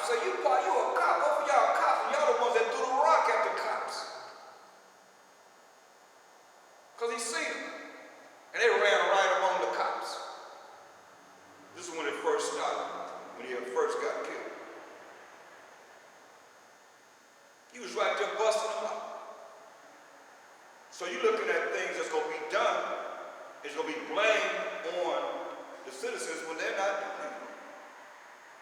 cops. Say, you a cop. Both of y'all cops, and y'all the ones that threw the rock at the cops. Because he seen them. And they ran right among the cops. This is when it first started, when he first got killed. He was right there busting them up. So you're looking at things that's going to be done. It's going to be blamed on the citizens when they're not doing it.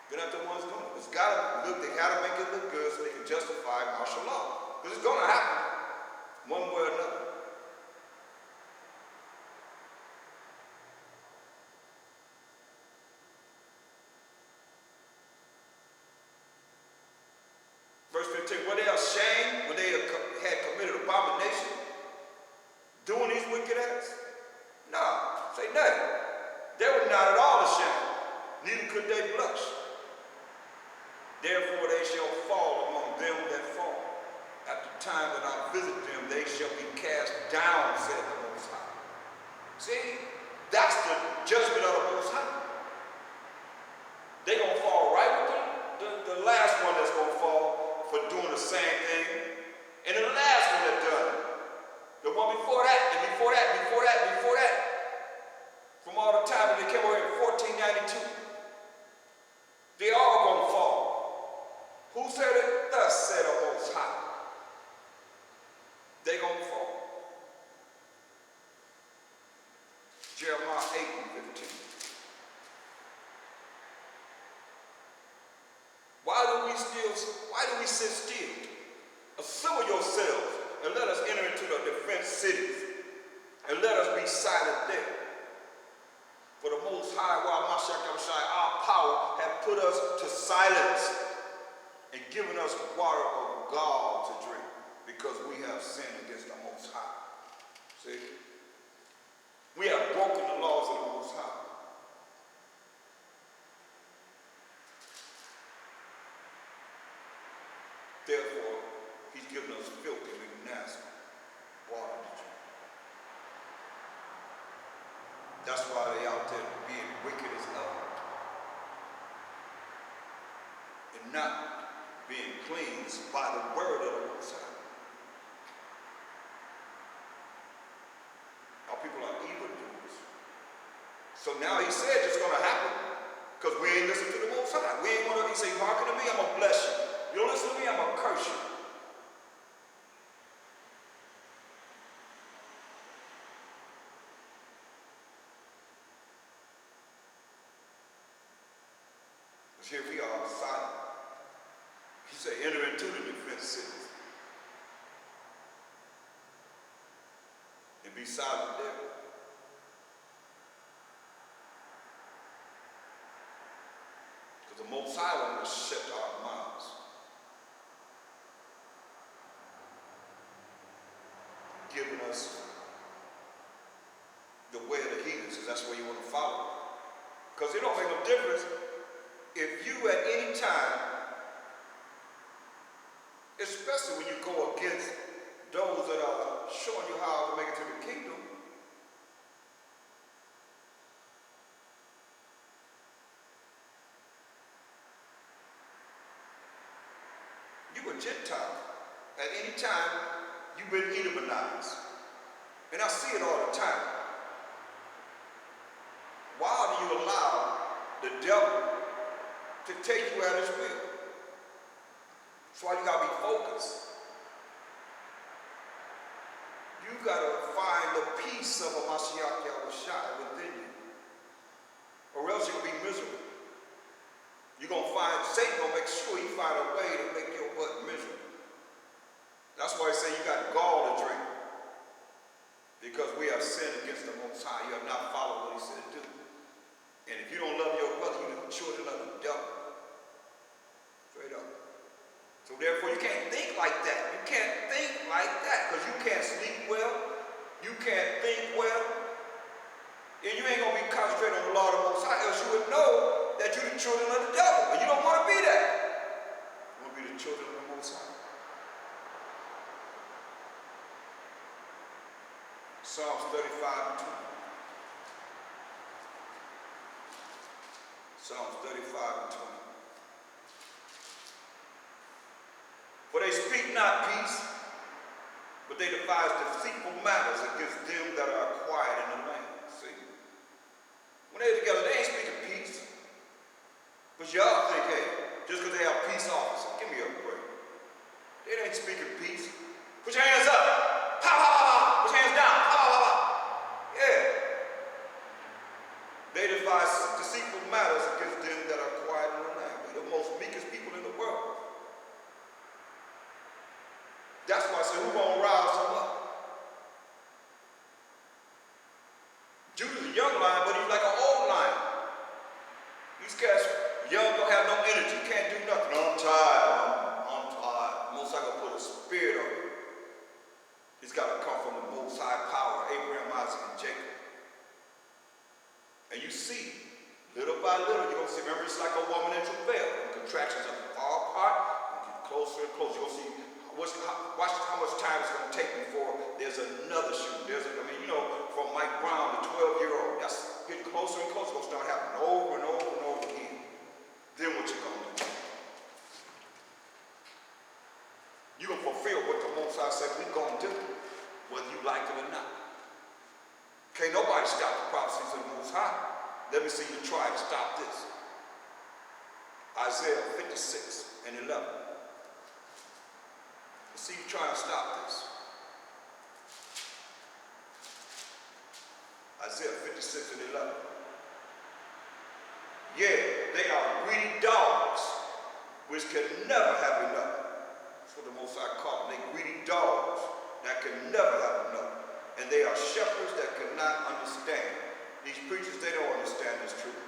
They're not the ones doing it. They got to make it look good so they can justify martial law. Because it's going to happen one way or another. Verse 15, were they ashamed when they had committed abomination, doing these wicked acts? No, say nothing. They were not at all ashamed, neither could they blush. Therefore they shall fall among them that fall. At the time that I visit them, they shall be cast down, said the Most High. See, that's the judgment of the Most High. They're going to fall right with the last one that's going to fall for doing the same thing. And the last one that done it. The one before that, and before that, before that, before that. From all the time that they came over here in 1492. They all going to fall. Who said it? Thus said the Most High. They going to fall. Jeremiah 8 and 15. Why do we sit still? Assemble yourselves and let us enter into the defense cities, and let us be silent there. For the Most High, our power, have put us to silence and given us water of God to drink, because we have sinned against the Most High. See? We have broken the laws of the Most High. Therefore, he's given us filthy and nasty water to drink. That's why they out there being wicked as hell. And not being cleansed by the word of the Most High. Our people are evildoers. So now he said it's going to happen because we ain't listening to the Most High. We ain't want to, he say, hearken to me, I'm going to bless you. You don't listen to me, I'm going to curse you. Because here we are silent. He said, enter into the defense cities. And be silent there. Because the Most High will shut our mouths. Giving us the way of the heathens, because that's where you want to follow. Because it don't make no difference if you at any time, especially when you go against those that are showing you how to make it to the kingdom, you a Gentile. At any time, you've been Edomanized. And I see it all the time. Why do you allow the devil to take you at his will? That's why you got to be focused. You got to find the peace of a Mashiach Yahushua within you. Or else you'll be miserable. You're going to find, Satan going to make sure you find a way to make your butt miserable. That's why I say you got gall to drink. Because we have sinned against the Most High. You have not followed what he said to do. And if you don't love your brother, you're the children of the devil. Straight up. So therefore, you can't think like that. You can't think like that. Because you can't sleep well. You can't think well. And you ain't going to be concentrating on the law of the Most High. Else you would know that you're the children of the devil. And you don't want to be that. You want to be the children of the Most High. Psalms 35 and 20. Psalms 35 and 20. For they speak not peace, but they devise deceitful matters against them that are quiet in the land. See? When they're together, they ain't speaking peace. But y'all think, hey, just because they have peace officers, give me a break. They ain't speaking peace. Put your hands up. Ha ha ha ha. Put your hands down. Ha ha ha. Yeah. They devise deceitful matters against them that are quiet in the land. We're the most meekest people in the world. That's why I said, who gonna rouse him up? Judah's a young lion, but he's like an old lion. These cats, young, don't have no energy, can't do nothing. I'm tired. I'm tired. Most High gonna put a spirit on you. He's got to come from the Most High power, Abraham, Isaac, and Jacob. And you see, little by little, you're going to see, remember, it's like a woman in travail. The contractions are far apart, and get closer and closer. You're going to see, watch how much time it's going to take before there's another shoot. From Mike Brown, the 12-year-old, that's getting closer and closer. It's going to start happening over and over and over again. Then what you going to do? You're going to fulfill what the Most High said we're going to do, whether you like it or not. Can't nobody stop the prophecies of the Most High. Let me see you try to stop this. Isaiah 56 and 11. Let's see you try to stop this. Isaiah 56 and 11. Yeah, they are greedy dogs, which can never have enough. That's what the Most High called them. They greedy dogs that can never have enough. And they are shepherds that cannot understand. These preachers, they don't understand this truth.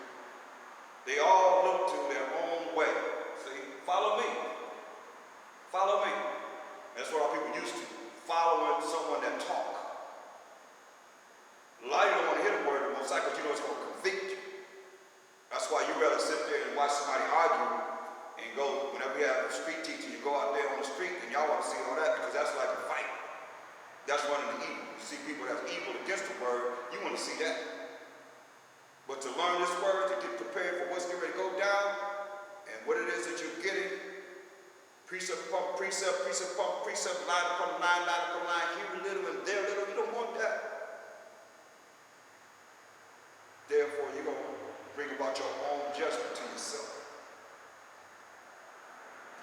They all look to their own way. See, follow me. Follow me. That's what our people used to. Following someone that talk. A lot of you don't want to hear the word of the Most High because you know it's going to convict you. That's why you rather sit there and watch somebody argue and go, whenever we have street teaching, you go out there on the street and y'all want to see all that because that's like a fight. That's running the evil. You see people that's evil against the word, you want to see that. But to learn this word, to get prepared for what's getting ready to go down, and what it is that you're getting, precept upon precept, precept upon precept, line upon line, line upon line, here a little and there a little, you don't want that. Therefore, you're going to bring about your own judgment to yourself.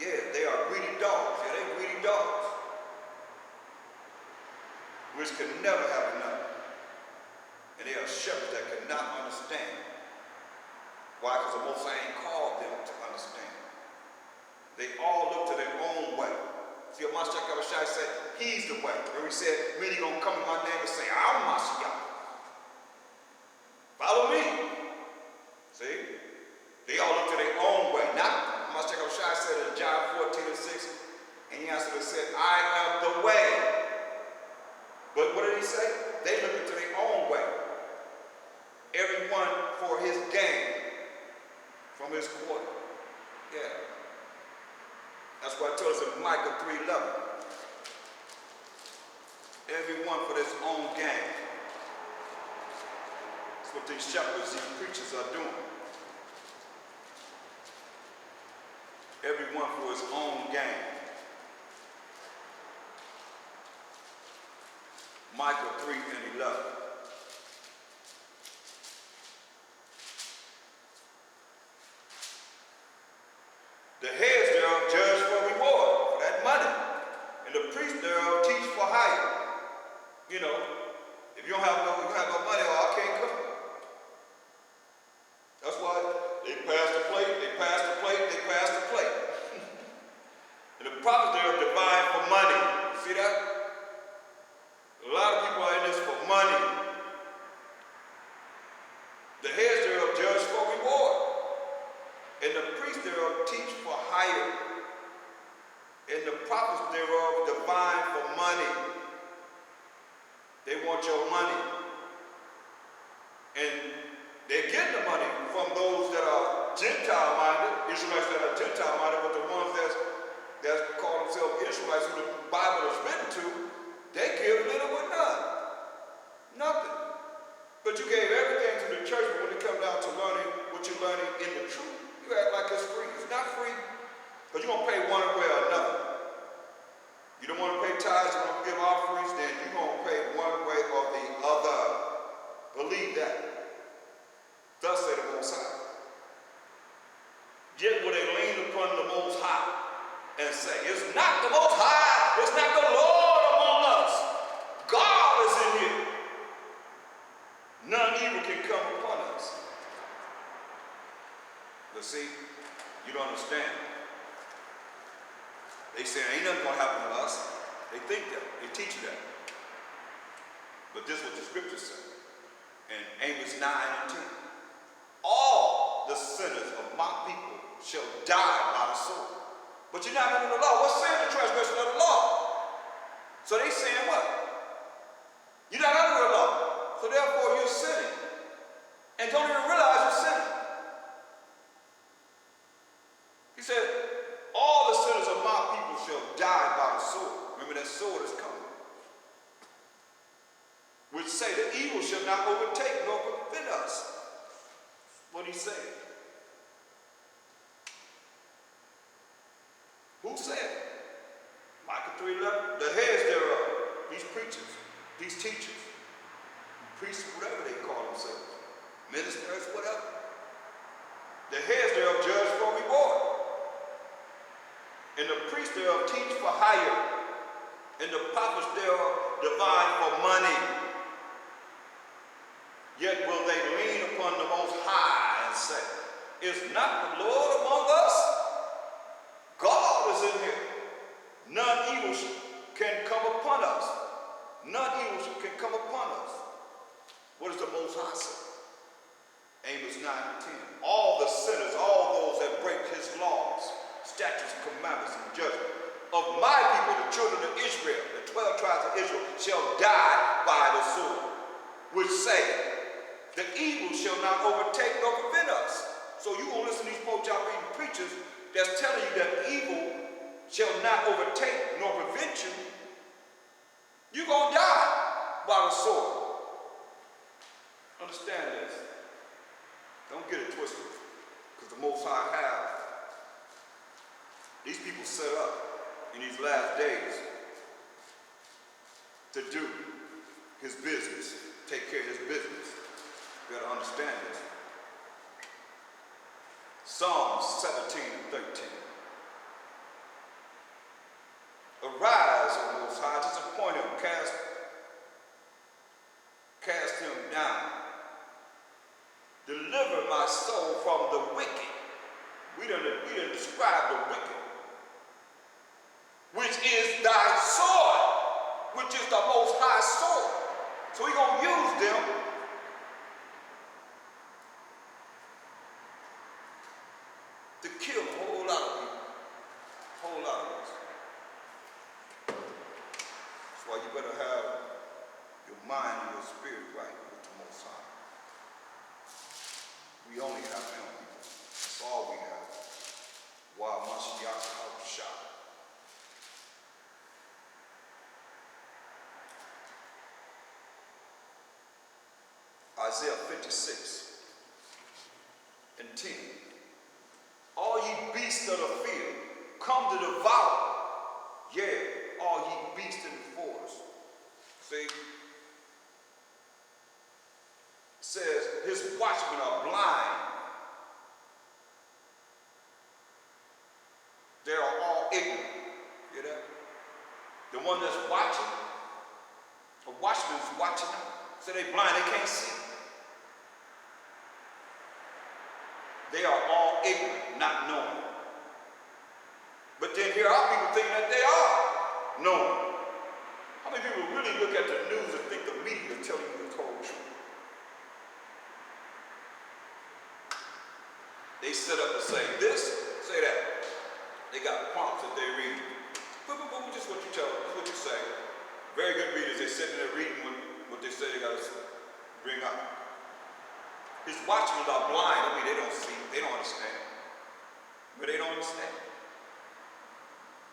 Yeah, they are greedy dogs. Yeah, they're greedy dogs, which can never have enough. And they are shepherds that cannot understand. Why? Because the Most High ain't called them to understand. They all look to their own way. See, Mashiach Yahushua said, he's the way. Where he said, many going to come in my name and say, I'm Mashiach. Follow me. See? They all look to their own way. Not, Mashiach Yahushua said in John 14 and 6, and he answered and said, I am the way. But what did he say? They look into their own way. Everyone for his gain from his quarter. Yeah. That's what it tells us in Micah 3:11. Everyone for his own gain. That's what these shepherds, these preachers are doing. Everyone for his own gain. Micah 3 and 11. The heads thereof judge for reward, for that money. And the priests thereof teach for hire. You know, if you don't have no money, I can't come. That's why they pass the plate, they pass the plate, they pass the plate. And the prophets thereof divine for money. See that? A lot of people are in this for money. The heads thereof judge for reward. And the priests thereof teach for hire. And the prophets thereof divine for money. They want your money. And they're getting the money from those that are Gentile-minded, Israelites that are Gentile-minded, but the ones that call themselves Israelites, who the Bible is written to, they give little or none. Nothing. But you gave everything to the church, but when it comes down to learning what you're learning in the truth, you act like it's free. It's not free, but you're going to pay one way or another. upon the Most High and say, it's not the Most High, it's not the Lord among us. God is in here. None evil can come upon us. But see, you don't understand. They say ain't nothing gonna happen to us. They think that, they teach you that. But this is what the scriptures say. In Amos 9 and 10. All the sinners of my people shall die by the sword. But you're not under the law. What's saying the transgression of the law? So they saying what? You're not under the law. So therefore you're sinning. And don't even realize you're sinning. He said, all the sinners of my people shall die by the sword. Remember that sword is coming. Which say the evil shall not overtake nor prevent us. What he said. Who said? Micah 3:11. The heads thereof, these preachers, these teachers, priests, whatever they call themselves, ministers, whatever. The heads thereof judge for reward. And the priests thereof teach for hire. And the prophets thereof divine for money. Yet will they lean upon the Most High and say, is not the Lord among us? God is in here. None evil can come upon us. None evil can come upon us. What does the Most High say? Amos 9 and 10. All the sinners, all those that break his laws, statutes, commandments, and judgment of my people, the children of Israel, the 12 tribes of Israel, shall die by the sword, which say, the evil shall not overtake nor prevent us. So you won't listen to these poach out reading preachers that's telling you that evil shall not overtake nor prevent you. You're going to die by the sword. Understand this. Don't get it twisted. Because the Most High have these people set up in these last days to do his business, take care of his business. You got to understand this. Psalms 17 and 13. Arise, O Most High, disappoint him, cast him down. Deliver my soul from the wicked. We didn't describe the wicked. Which is thy sword, which is the Most High sword. So we're going to use them to kill a whole lot of people. A whole lot of us. That's why you better have your mind and your spirit right with the Most High. We only have him, people. That's all we have. While Mashiach shot. Isaiah 56 and 10. All ye beasts of the field, come to devour. Yeah, all ye beasts in the forest. See? It says, his watchmen are blind. They are all ignorant. You know? The one that's watching, a watchman is watching them. So they blind, they can't see. They are all ignorant, not knowing. But then here are people thinking that they are knowing. How many people really look at the news and think the media is telling you the whole truth? They set up and say this, say that. They got prompts that they read. Boom, boom, boom, just what you tell them, just what you say. Very good readers, they sit in there reading what they say they got to bring up. His watchmen are blind. I mean, they don't see, they don't understand. But they don't understand.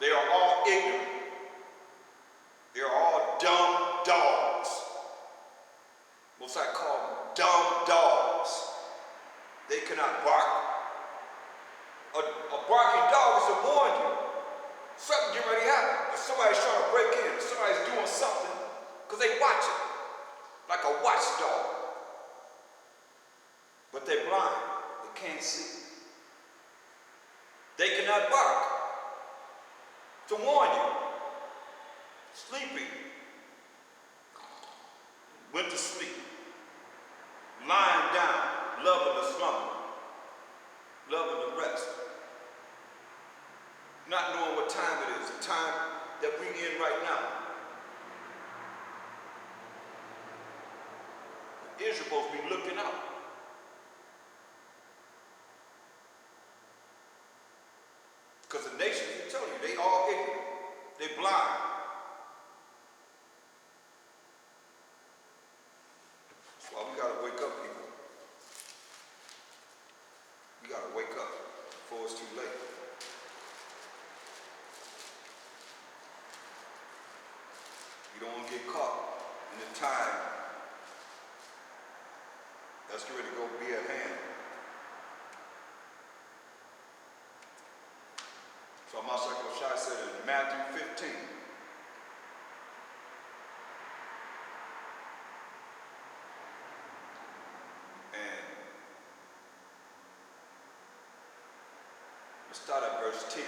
They are all ignorant. They are all dumb dogs. Most I call them dumb dogs. They cannot bark. A barking dog is to warn you. Something get ready to happen. If somebody's trying to break in, if somebody's doing something, because they watch it. Like a watchdog. But they're blind. They can't see. They cannot bark to warn you. Sleeping. Went to sleep. Lying down, loving the slumber, loving the rest. Not knowing what time it is, the time that we're in right now. Israel supposed to be looking out. Because the nations, I'm telling you, they all ignorant. They blind. That's why we gotta wake up, people. We gotta wake up before it's too late. You don't want to get caught in the time that's ready to go be at hand. So Mashiach Shai said in Matthew 15, and let's start at verse 10.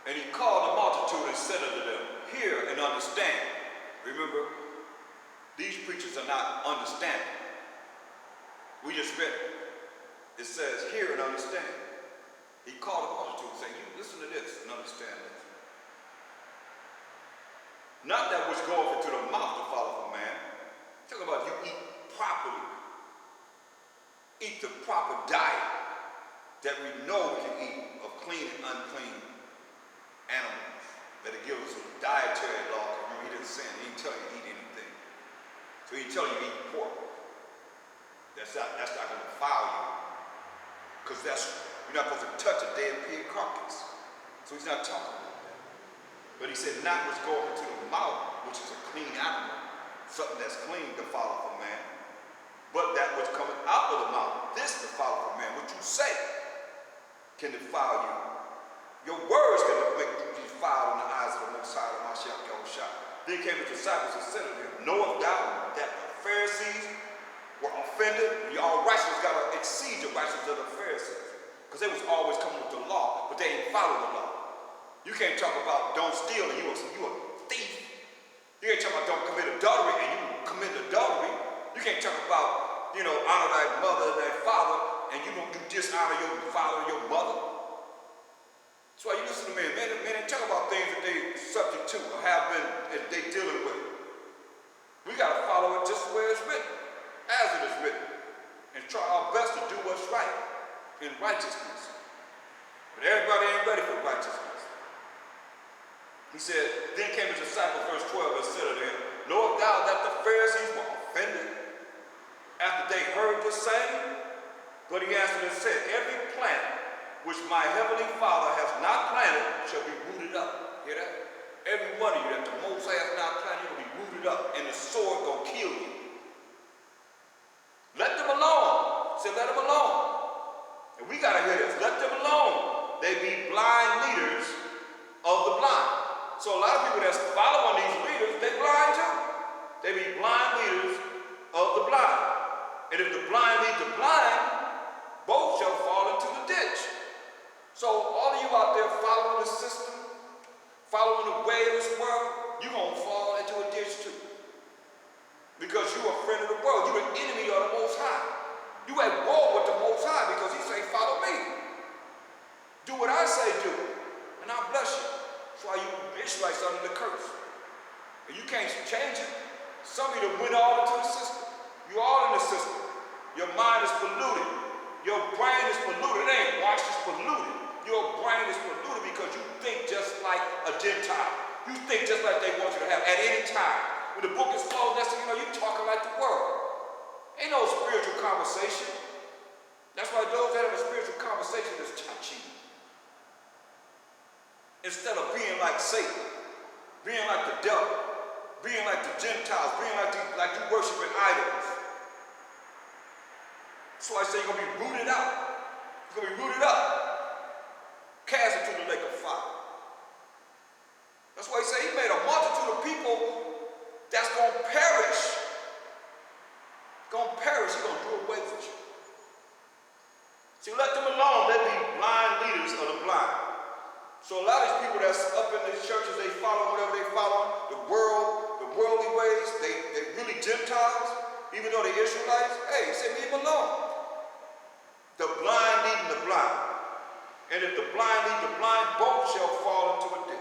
And he called the multitude and said unto them, hear and understand. Remember, these preachers are not understanding. We just read it. It says, hear and understand. He called the multitude and said, you listen to this and understand this. Not that which goeth into the mouth to follow for man. Talking about you eat properly. Eat the proper diet that we know we can eat of clean and unclean animals. That it gives us a dietary law. Remember, he didn't say it. He didn't tell you to eat anything. So he didn't tell you to eat pork. That's not going to defile you. Because you're not supposed to touch a dead pig carcass. So he's not talking about that. But he said, not what's going into the mouth, which is a clean animal, something that's clean to follow for man, but that which cometh out of the mouth, this to follow for man, what you say can defile you. Your words can make you defiled in the eyes of the Most High, the Mashiach Yahushua. Then came the disciples and said to him, knowest thou that the Pharisees were offended? Your righteousness got to exceed the righteousness of the Pharisees. Because they was always coming with the law, but they didn't follow the law. You can't talk about don't steal and you a thief. You can't talk about don't commit adultery and you commit adultery. You can't talk about, honor thy mother and thy father and you dishonor your father and your mother. That's why you listen to men. Men talk about things that they subject to or have been and they dealing with. We got to follow it just the way it's written, as it is written, and try our best to do what's right in righteousness. But everybody ain't ready for righteousness. He said, then came the disciples, verse 12, and said unto him, knowest thou that the Pharisees were offended after they heard this saying? But he answered and said, every plant which my heavenly Father has not planted shall be rooted up. Hear that? Every one of you that the Most High has not planted will be rooted up, and the sword gonna kill you. Let them alone. Say, let them alone. And we gotta hear this. Let them alone. They be blind leaders of the blind. So a lot of people that's following these leaders, they blind too. They be blind leaders of the blind. And if the blind lead the blind, both shall fall into the ditch. So all of you out there following the system, following the way of this world, you're going to fall into a ditch too. Because you're a friend of the world. You're an enemy of the Most High. You at war with the Most High because he say, follow me. Do what I say do, and I'll bless you. That's why you Israelites under the curse. And you can't change it. Some of you went all into the system. You're all in the system. Your mind is polluted. Your brain is polluted. It ain't washed, it's polluted. Your brain is polluted because you think just like a Gentile. You think just like they want you to have at any time. When the book is closed, next thing you know, you're talking like the world. Ain't no spiritual conversation. That's why those that have a spiritual conversation is touchy. Instead of being like Satan, being like the devil, being like the Gentiles, being like you worshiping idols. So I say you're going to be rooted out. You're going to be rooted up. Cast into the lake of fire. That's why he said he made a multitude of people that's going to perish. Going to perish. He's going to do away with you. See, let them alone. They be blind people that's up in the churches, they follow whatever they follow, the worldly ways, they really Gentiles, even though they're Israelites. Hey, he said, leave them alone. The blind leading the blind. And if the blind lead the blind, both shall fall into a ditch.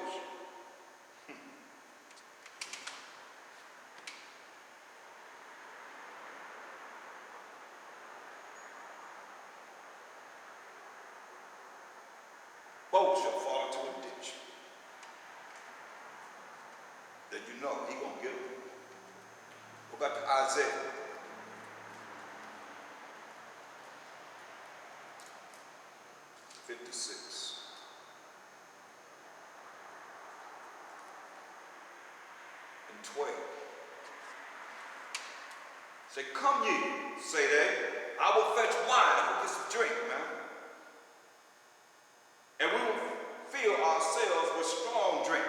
Both shall fall into a ditch. Then you know he gonna get them. Go back to Isaiah. And 12. Say, come ye, say they. I will fetch wine. I will get some drink, man. And we will fill ourselves with strong drink.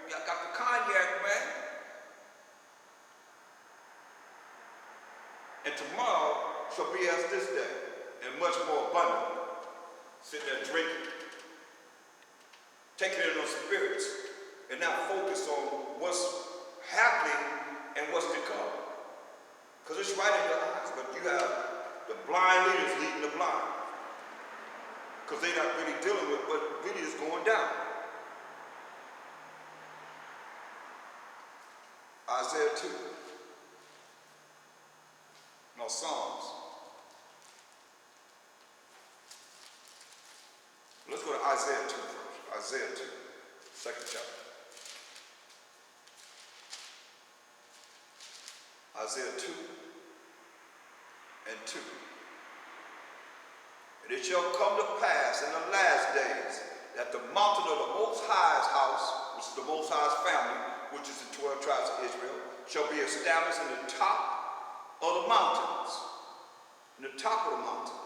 Y'all got the cognac, man. And tomorrow shall be as this day, and much more abundant. Sit there drinking. Taking in those spirits, and not focus on what's happening and what's to come. Because it's right in your eyes, but you have the blind leaders leading the blind. Because they're not really dealing with what really is going down. Isaiah 2. No, Psalms. Let's go to Isaiah 2 first. Isaiah 2, second chapter. Isaiah 2 and 2. And it shall come to pass in the last days that the mountain of the Most High's house, which is the Most High's family, which is the 12 tribes of Israel, shall be established in the top of the mountains. In the top of the mountains.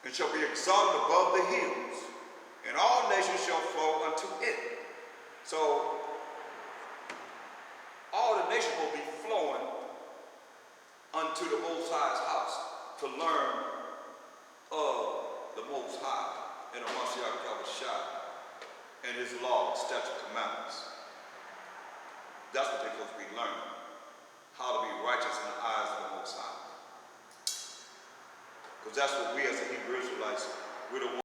And shall be exalted above the hills, and all nations shall flow unto it. So, all the nations will be flowing unto the Most High's house to learn of the Most High and of Mashiach Yahushua and his law, statute, commandments. That's what they're supposed to be learning. How to be righteous in the eyes of the Most High. Because that's what we as the Hebrew Israelites, we're the ones